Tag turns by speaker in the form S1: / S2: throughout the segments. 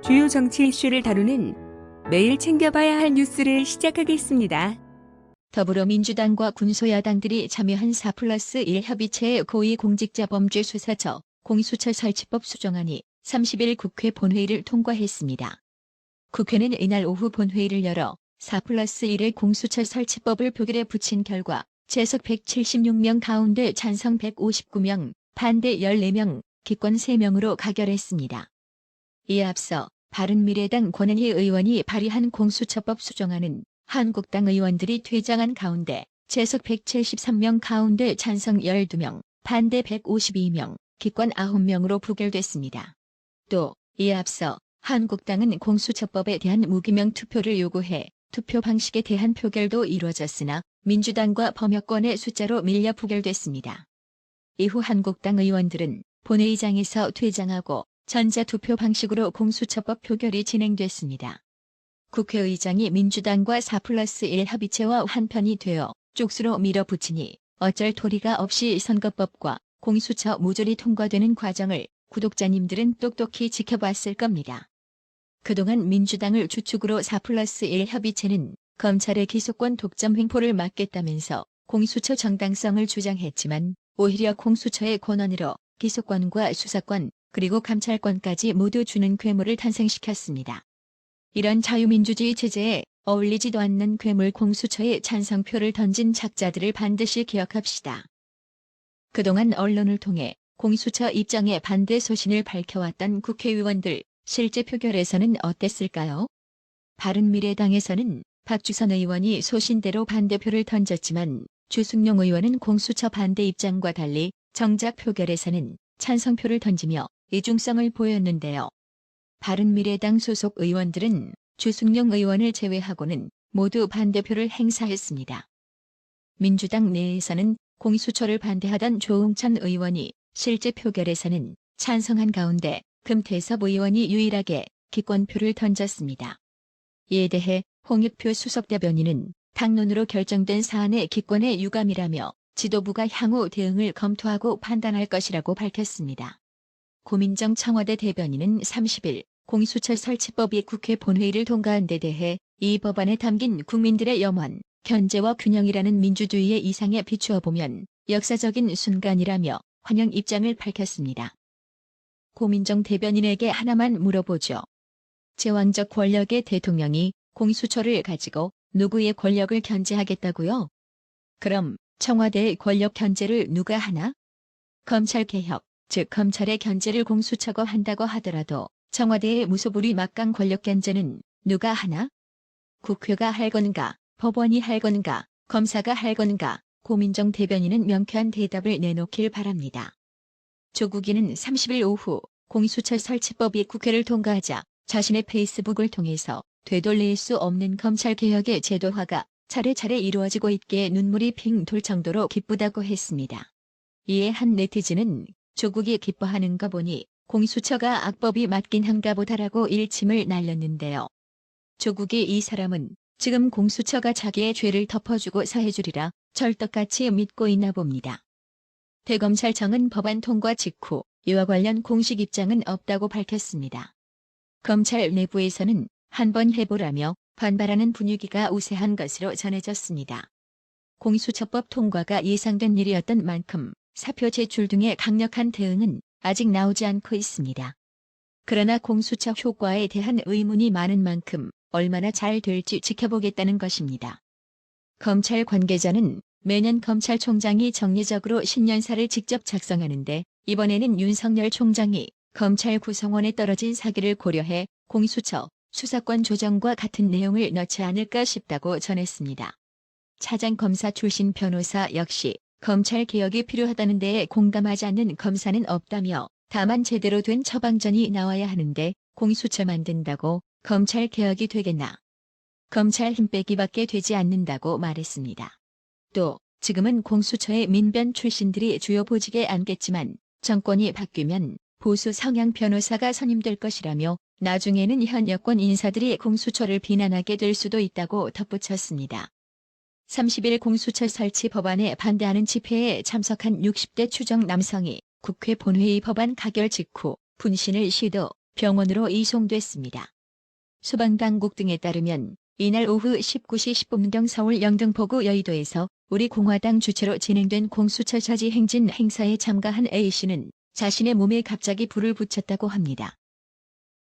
S1: 주요 정치 이슈를 다루는 매일 챙겨봐야 할 뉴스를 시작하겠습니다.
S2: 더불어민주당과 군소야당들이 참여한 4+1 협의체의 고위공직자범죄수사처 공수처 설치법 수정안이 30일 국회 본회의를 통과했습니다. 국회는 이날 오후 본회의를 열어 4+1의 공수처 설치법을 표결에 붙인 결과 재석 176명 가운데 찬성 159명, 반대 14명, 기권 3명으로 가결했습니다. 이에 앞서 바른미래당 권은희 의원이 발의한 공수처법 수정안은 한국당 의원들이 퇴장한 가운데 재석 173명 가운데 찬성 12명, 반대 152명, 기권 9명으로 부결됐습니다. 또 이에 앞서 한국당은 공수처법에 대한 무기명 투표를 요구해 투표 방식에 대한 표결도 이루어졌으나 민주당과 범여권의 숫자로 밀려 부결됐습니다. 이후 한국당 의원들은 본회의장에서 퇴장하고 전자투표 방식으로 공수처법 표결이 진행됐습니다. 국회의장이 민주당과 4+1 협의체와 한편이 되어 쪽수로 밀어붙이니 어쩔 도리가 없이 선거법과 공수처 모조리 통과되는 과정을 구독자님들은 똑똑히 지켜봤을 겁니다. 그동안 민주당을 주축으로 4+1 협의체는 검찰의 기소권 독점 횡포를 막겠다면서 공수처 정당성을 주장했지만 오히려 공수처의 권한으로 기소권과 수사권 그리고 감찰권까지 모두 주는 괴물을 탄생시켰습니다. 이런 자유민주주의 체제에 어울리지도 않는 괴물 공수처에 찬성표를 던진 작자들을 반드시 기억합시다. 그동안 언론을 통해 공수처 입장에 반대 소신을 밝혀왔던 국회의원들 실제 표결에서는 어땠을까요? 바른미래당에서는 박주선 의원이 소신대로 반대표를 던졌지만 주승용 의원은 공수처 반대 입장과 달리 정작 표결에서는 찬성표를 던지며 이중성을 보였는데요. 바른미래당 소속 의원들은 주승용 의원을 제외하고는 모두 반대표를 행사했습니다. 민주당 내에서는 공수처를 반대하던 조응천 의원이 실제 표결에서는 찬성한 가운데 금태섭 의원이 유일하게 기권표를 던졌습니다. 이에 대해 홍익표 수석대변인은 당론으로 결정된 사안의 기권의 유감이라며 지도부가 향후 대응을 검토하고 판단할 것이라고 밝혔습니다. 고민정 청와대 대변인은 30일 공수처 설치법이 국회 본회의를 통과한 데 대해 이 법안에 담긴 국민들의 염원, 견제와 균형이라는 민주주의의 이상에 비추어 보면 역사적인 순간이라며 환영 입장을 밝혔습니다. 고민정 대변인에게 하나만 물어보죠. 제왕적 권력의 대통령이 공수처를 가지고 누구의 권력을 견제하겠다고요? 그럼 청와대의 권력 견제를 누가 하나? 검찰개혁, 즉 검찰의 견제를 공수처가 한다고 하더라도 청와대의 무소불위 막강 권력 견제는 누가 하나? 국회가 할 건가, 법원이 할 건가, 검사가 할 건가? 고민정 대변인은 명쾌한 대답을 내놓길 바랍니다. 조국이는 30일 오후 공수처 설치법이 국회를 통과하자 자신의 페이스북을 통해서 되돌릴 수 없는 검찰개혁의 제도화가 차례차례 이루어지고 있기에 눈물이 핑 돌 정도로 기쁘다고 했습니다. 이에 한 네티즌은 조국이 기뻐하는 거 보니 공수처가 악법이 맞긴 한가 보다라고 일침을 날렸는데요. 조국이 이 사람은 지금 공수처가 자기의 죄를 덮어주고 사해주리라 철떡같이 믿고 있나 봅니다. 대검찰청은 법안 통과 직후 이와 관련 공식 입장은 없다고 밝혔습니다. 검찰 내부에서는 한번 해보라며 반발하는 분위기가 우세한 것으로 전해졌습니다. 공수처법 통과가 예상된 일이었던 만큼 사표 제출 등의 강력한 대응은 아직 나오지 않고 있습니다. 그러나 공수처 효과에 대한 의문이 많은 만큼 얼마나 잘 될지 지켜보겠다는 것입니다. 검찰 관계자는 매년 검찰총장이 정례적으로 신년사를 직접 작성하는데 이번에는 윤석열 총장이 검찰 구성원에 떨어진 사기를 고려해 공수처, 수사권 조정과 같은 내용을 넣지 않을까 싶다고 전했습니다. 차장검사 출신 변호사 역시 검찰 개혁이 필요하다는 데에 공감하지 않는 검사는 없다며 다만 제대로 된 처방전이 나와야 하는데 공수처 만든다고 검찰 개혁이 되겠나. 검찰 힘 빼기밖에 되지 않는다고 말했습니다. 또 지금은 공수처의 민변 출신들이 주요 보직에 앉겠지만 정권이 바뀌면 보수 성향 변호사가 선임될 것이라며 나중에는 현 여권 인사들이 공수처를 비난하게 될 수도 있다고 덧붙였습니다. 30일 공수처 설치 법안에 반대하는 집회에 참석한 60대 추정 남성이 국회 본회의 법안 가결 직후 분신을 시도, 병원으로 이송됐습니다. 소방당국 등에 따르면 이날 오후 19시 10분경 서울 영등포구 여의도에서 우리공화당 주최로 진행된 공수처 차지 행진 행사에 참가한 A씨는 자신의 몸에 갑자기 불을 붙였다고 합니다.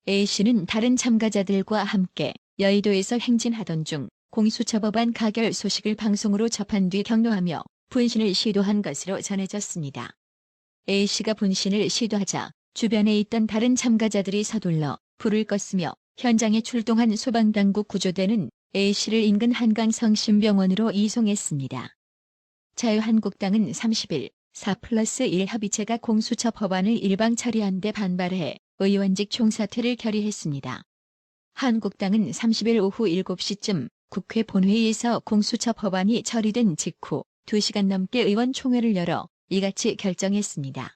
S2: A씨는 다른 참가자들과 함께 여의도에서 행진하던 중 공수처 법안 가결 소식을 방송으로 접한 뒤 경로하며 분신을 시도한 것으로 전해졌습니다. A씨가 분신을 시도하자 주변에 있던 다른 참가자들이 서둘러 불을 껐으며 현장에 출동한 소방당국 구조대는 A씨를 인근 한강성심병원으로 이송했습니다. 자유한국당은 30일 4+1 협의체가 공수처 법안을 일방 처리한 데 반발해 의원직 총사퇴를 결의했습니다. 한국당은 30일 오후 7시쯤 국회 본회의에서 공수처 법안이 처리된 직후 2시간 넘게 의원총회를 열어 이같이 결정했습니다.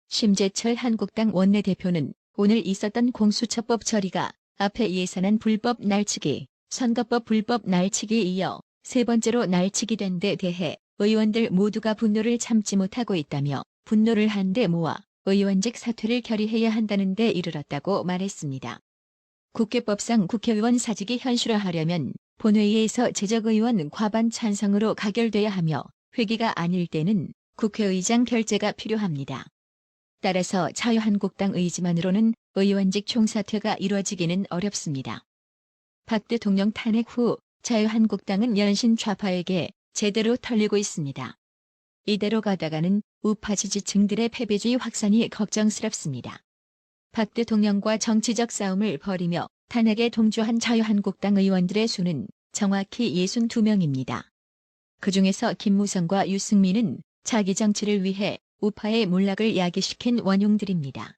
S2: 심재철 한국당 원내대표는 오늘 있었던 공수처법 처리가 앞에 예산안 불법 날치기, 선거법 불법 날치기에 이어 세 번째로 날치기 된 데 대해 의원들 모두가 분노를 참지 못하고 있다며 분노를 한데 모아 의원직 사퇴를 결의해야 한다는 데 이르렀다고 말했습니다. 국회법상 국회의원 사직이 현실화하려면 본회의에서 재적의원 과반 찬성으로 가결돼야 하며 회기가 아닐 때는 국회의장 결재가 필요합니다. 따라서 자유한국당 의지만으로는 의원직 총사퇴가 이루어지기는 어렵습니다. 박 대통령 탄핵 후 자유한국당은 연신 좌파에게 제대로 털리고 있습니다. 이대로 가다가는 우파 지지층들의 패배주의 확산이 걱정스럽습니다. 박 대통령과 정치적 싸움을 벌이며 탄핵에 동조한 자유한국당 의원들의 수는 정확히 62명입니다. 그중에서 김무성과 유승민은 자기 정치를 위해 우파의 몰락을 야기시킨 원흉들입니다.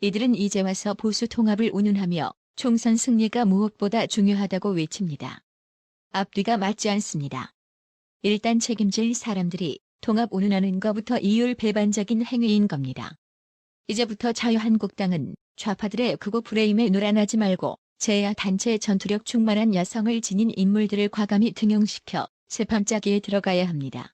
S2: 이들은 이제 와서 보수 통합을 운운하며 총선 승리가 무엇보다 중요하다고 외칩니다. 앞뒤가 맞지 않습니다. 일단 책임질 사람들이 통합 운운하는 것부터 이율배반적인 행위인 겁니다. 이제부터 자유한국당은 좌파들의 극우 프레임에 놀아나지 말고 제야 단체 전투력 충만한 여성을 지닌 인물들을 과감히 등용시켜 새밤짜기에 들어가야 합니다.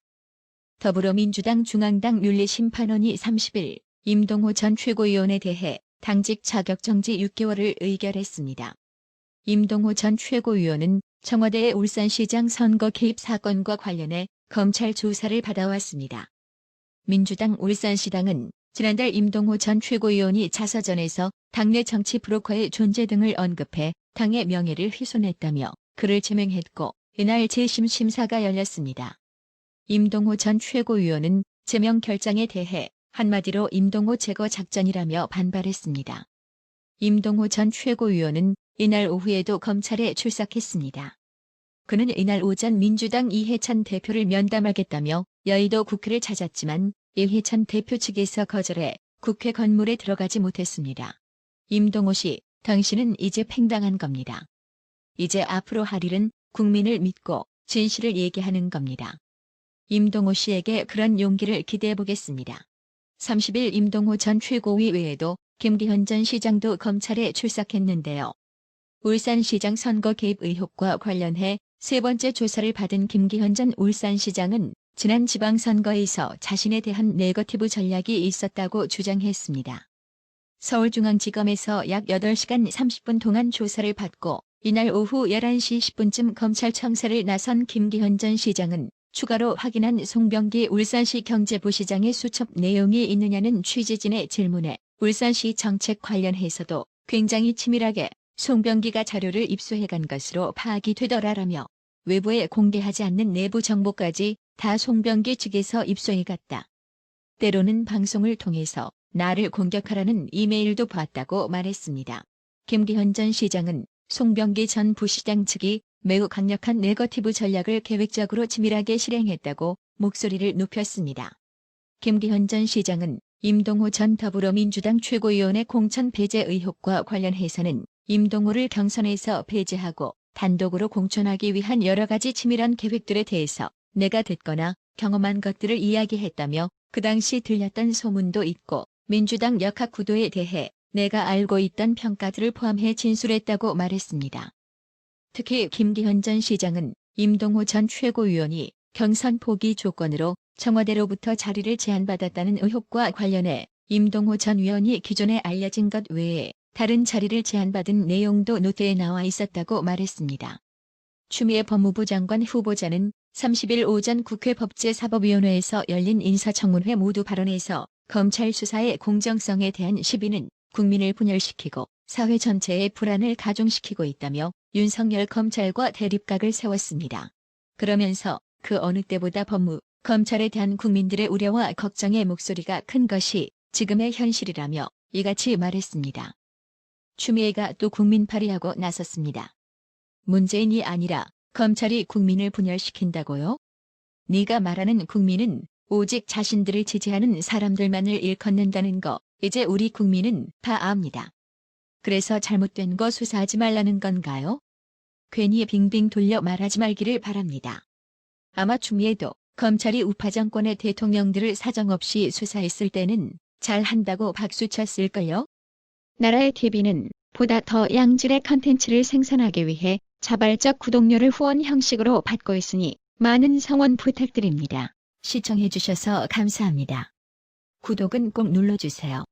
S2: 더불어민주당 중앙당 윤리심판원이 30일 임동호 전 최고위원에 대해 당직 자격정지 6개월을 의결했습니다. 임동호 전 최고위원은 청와대의 울산시장 선거 개입 사건과 관련해 검찰 조사를 받아왔습니다. 민주당 울산시당은 지난달 임동호 전 최고위원이 자서전에서 당내 정치 브로커의 존재 등을 언급해 당의 명예를 훼손했다며 그를 제명했고 이날 재심 심사가 열렸습니다. 임동호 전 최고위원은 제명 결정에 대해 한마디로 임동호 제거 작전이라며 반발했습니다. 임동호 전 최고위원은 이날 오후에도 검찰에 출석했습니다. 그는 이날 오전 민주당 이해찬 대표를 면담하겠다며 여의도 국회를 찾았지만 이해찬 대표 측에서 거절해 국회 건물에 들어가지 못했습니다. 임동호 씨, 당신은 이제 팽당한 겁니다. 이제 앞으로 할 일은 국민을 믿고 진실을 얘기하는 겁니다. 임동호 씨에게 그런 용기를 기대해 보겠습니다. 30일 임동호 전 최고위 외에도 김기현 전 시장도 검찰에 출석했는데요. 울산시장 선거 개입 의혹과 관련해 세 번째 조사를 받은 김기현 전 울산시장은 지난 지방선거에서 자신에 대한 네거티브 전략이 있었다고 주장했습니다. 서울중앙지검에서 약 8시간 30분 동안 조사를 받고 이날 오후 11시 10분쯤 검찰 청사를 나선 김기현 전 시장은 추가로 확인한 송병기 울산시 경제부시장의 수첩 내용이 있느냐는 취재진의 질문에 울산시 정책 관련해서도 굉장히 치밀하게 송병기가 자료를 입수해간 것으로 파악이 되더라라며 외부에 공개하지 않는 내부 정보까지 다 송병기 측에서 입수해갔다. 때로는 방송을 통해서 나를 공격하라는 이메일도 봤다고 말했습니다. 김기현 전 시장은 송병기 전 부시장 측이 매우 강력한 네거티브 전략을 계획적으로 치밀하게 실행했다고 목소리를 높였습니다. 김기현 전 시장은 임동호 전 더불어민주당 최고위원의 공천 배제 의혹과 관련해서는 임동호를 경선에서 배제하고 단독으로 공천하기 위한 여러 가지 치밀한 계획들에 대해서 내가 듣거나 경험한 것들을 이야기했다며 그 당시 들렸던 소문도 있고 민주당 역학 구도에 대해 내가 알고 있던 평가들을 포함해 진술했다고 말했습니다. 특히 김기현 전 시장은 임동호 전 최고위원이 경선 포기 조건으로 청와대로부터 자리를 제안받았다는 의혹과 관련해 임동호 전 의원이 기존에 알려진 것 외에 다른 자리를 제안받은 내용도 노트에 나와 있었다고 말했습니다. 추미애 법무부 장관 후보자는 30일 오전 국회 법제사법위원회에서 열린 인사청문회 모두 발언에서 검찰 수사의 공정성에 대한 시비는 국민을 분열시키고 사회 전체의 불안을 가중시키고 있다며 윤석열 검찰과 대립각을 세웠습니다. 그러면서 그 어느 때보다 검찰에 대한 국민들의 우려와 걱정의 목소리가 큰 것이 지금의 현실이라며 이같이 말했습니다. 추미애가 또 국민팔이하고 나섰습니다. 문재인이 아니라 검찰이 국민을 분열시킨다고요? 네가 말하는 국민은 오직 자신들을 지지하는 사람들만을 일컫는다는 거 이제 우리 국민은 다 압니다. 그래서 잘못된 거 수사하지 말라는 건가요? 괜히 빙빙 돌려 말하지 말기를 바랍니다. 아마 추미애도 검찰이 우파 정권의 대통령들을 사정없이 수사했을 때는 잘한다고 박수쳤을걸요?
S3: 나라의 TV는 보다 더 양질의 컨텐츠를 생산하기 위해 자발적 구독료를 후원 형식으로 받고 있으니 많은 성원 부탁드립니다.
S2: 시청해주셔서 감사합니다. 구독은 꼭 눌러주세요.